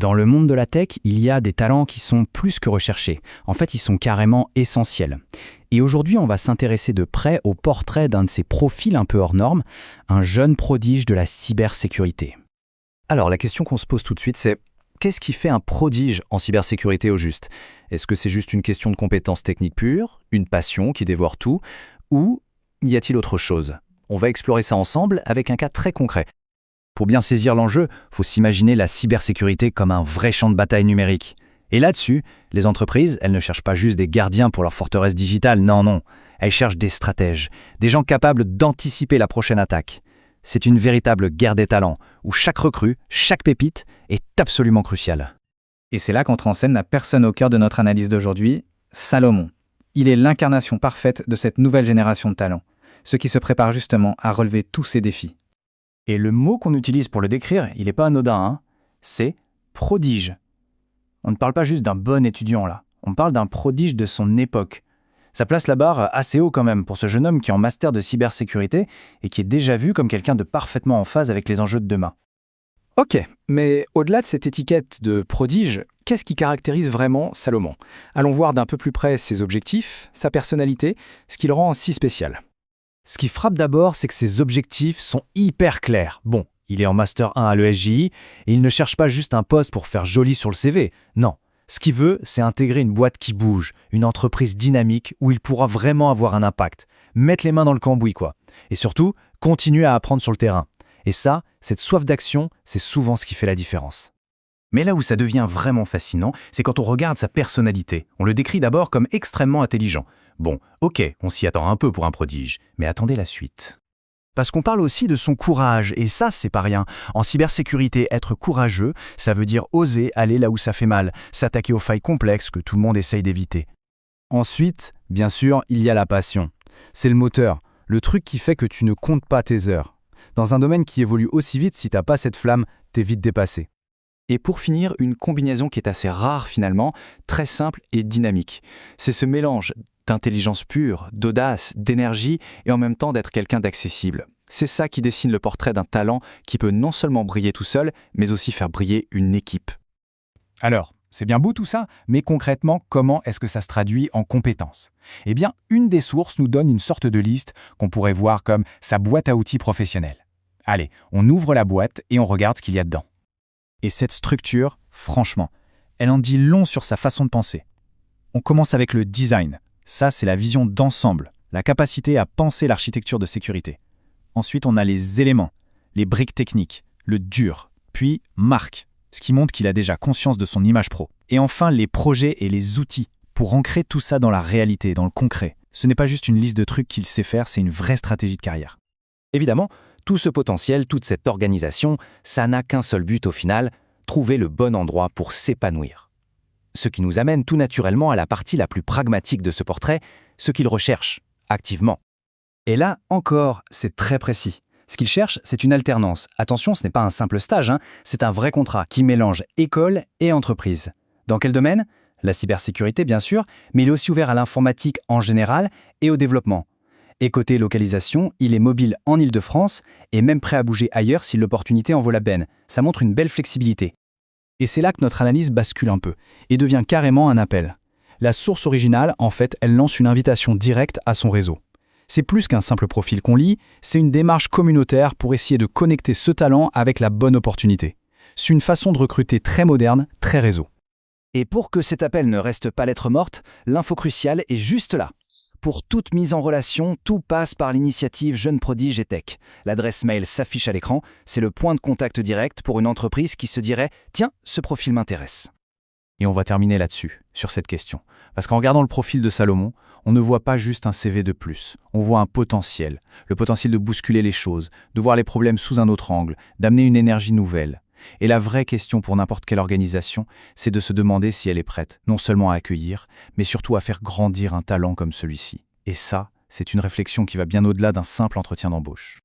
Dans le monde de la tech, il y a des talents qui sont plus que recherchés. En fait, ils sont carrément essentiels. Et aujourd'hui, on va s'intéresser de près au portrait d'un de ces profils un peu hors normes, un jeune prodige de la cybersécurité. Alors, la question qu'on se pose tout de suite, c'est qu'est-ce qui fait un prodige en cybersécurité au juste? Est-ce que c'est juste une question de compétences techniques pures, une passion qui dévore tout, ou y a-t-il autre chose? On va explorer ça ensemble avec un cas très concret. Pour bien saisir l'enjeu, il faut s'imaginer la cybersécurité comme un vrai champ de bataille numérique. Et là-dessus, les entreprises, elles ne cherchent pas juste des gardiens pour leur forteresse digitale, non. Elles cherchent des stratèges, des gens capables d'anticiper la prochaine attaque. C'est une véritable guerre des talents, où chaque recrue, chaque pépite est absolument cruciale. Et c'est là qu'entre en scène la personne au cœur de notre analyse d'aujourd'hui, Salomon. Il est l'incarnation parfaite de cette nouvelle génération de talents, ceux qui se préparent justement à relever tous ces défis. Et le mot qu'on utilise pour le décrire, il n'est pas anodin, c'est prodige. On ne parle pas juste d'un bon étudiant là, on parle d'un prodige de son époque. Ça place la barre assez haut quand même pour ce jeune homme qui est en master de cybersécurité et qui est déjà vu comme quelqu'un de parfaitement en phase avec les enjeux de demain. Ok, mais au-delà de cette étiquette de prodige, qu'est-ce qui caractérise vraiment Salomon? Allons voir d'un peu plus près ses objectifs, sa personnalité, ce qui le rend si spécial. Ce qui frappe d'abord, c'est que ses objectifs sont hyper clairs. Bon, il est en Master 1 à l'ESJI et il ne cherche pas juste un poste pour faire joli sur le CV. Non, ce qu'il veut, c'est intégrer une boîte qui bouge, une entreprise dynamique où il pourra vraiment avoir un impact, mettre les mains dans le cambouis quoi. Et surtout, continuer à apprendre sur le terrain. Et ça, cette soif d'action, c'est souvent ce qui fait la différence. Mais là où ça devient vraiment fascinant, c'est quand on regarde sa personnalité. On le décrit d'abord comme extrêmement intelligent. Bon, ok, on s'y attend un peu pour un prodige, mais attendez la suite. Parce qu'on parle aussi de son courage, et ça, c'est pas rien. En cybersécurité, être courageux, ça veut dire oser aller là où ça fait mal, s'attaquer aux failles complexes que tout le monde essaye d'éviter. Ensuite, bien sûr, il y a la passion. C'est le moteur, le truc qui fait que tu ne comptes pas tes heures. Dans un domaine qui évolue aussi vite, si t'as pas cette flamme, t'es vite dépassé. Et pour finir, une combinaison qui est assez rare finalement, très simple et dynamique. C'est ce mélange d'intelligence pure, d'audace, d'énergie et en même temps d'être quelqu'un d'accessible. C'est ça qui dessine le portrait d'un talent qui peut non seulement briller tout seul, mais aussi faire briller une équipe. Alors, c'est bien beau tout ça, mais concrètement, comment est-ce que ça se traduit en compétences? Eh bien, une des sources nous donne une sorte de liste qu'on pourrait voir comme sa boîte à outils professionnelle. Allez, on ouvre la boîte et on regarde ce qu'il y a dedans. Et cette structure, franchement, elle en dit long sur sa façon de penser. On commence avec le design. Ça, c'est la vision d'ensemble, la capacité à penser l'architecture de sécurité. Ensuite, on a les éléments, les briques techniques, le dur, puis marque, ce qui montre qu'il a déjà conscience de son image pro. Et enfin, les projets et les outils, pour ancrer tout ça dans la réalité, dans le concret. Ce n'est pas juste une liste de trucs qu'il sait faire, c'est une vraie stratégie de carrière. Évidemment, tout ce potentiel, toute cette organisation, ça n'a qu'un seul but au final, trouver le bon endroit pour s'épanouir. Ce qui nous amène tout naturellement à la partie la plus pragmatique de ce portrait, ce qu'il recherche, activement. Et là, encore, c'est très précis. Ce qu'il cherche, c'est une alternance. Attention, ce n'est pas un simple stage, c'est un vrai contrat qui mélange école et entreprise. Dans quel domaine? La cybersécurité, bien sûr, mais il est aussi ouvert à l'informatique en général et au développement. Et côté localisation, il est mobile en Île-de-France et même prêt à bouger ailleurs si l'opportunité en vaut la peine. Ça montre une belle flexibilité. Et c'est là que notre analyse bascule un peu et devient carrément un appel. La source originale, en fait, elle lance une invitation directe à son réseau. C'est plus qu'un simple profil qu'on lit, c'est une démarche communautaire pour essayer de connecter ce talent avec la bonne opportunité. C'est une façon de recruter très moderne, très réseau. Et pour que cet appel ne reste pas lettre morte, l'info cruciale est juste là. Pour toute mise en relation, tout passe par l'initiative Jeunes Prodiges et Tech. L'adresse mail s'affiche à l'écran, c'est le point de contact direct pour une entreprise qui se dirait « Tiens, ce profil m'intéresse ». Et on va terminer là-dessus, sur cette question. Parce qu'en regardant le profil de Salomon, on ne voit pas juste un CV de plus, on voit un potentiel. Le potentiel de bousculer les choses, de voir les problèmes sous un autre angle, d'amener une énergie nouvelle. Et la vraie question pour n'importe quelle organisation, c'est de se demander si elle est prête, non seulement à accueillir, mais surtout à faire grandir un talent comme celui-ci. Et ça, c'est une réflexion qui va bien au-delà d'un simple entretien d'embauche.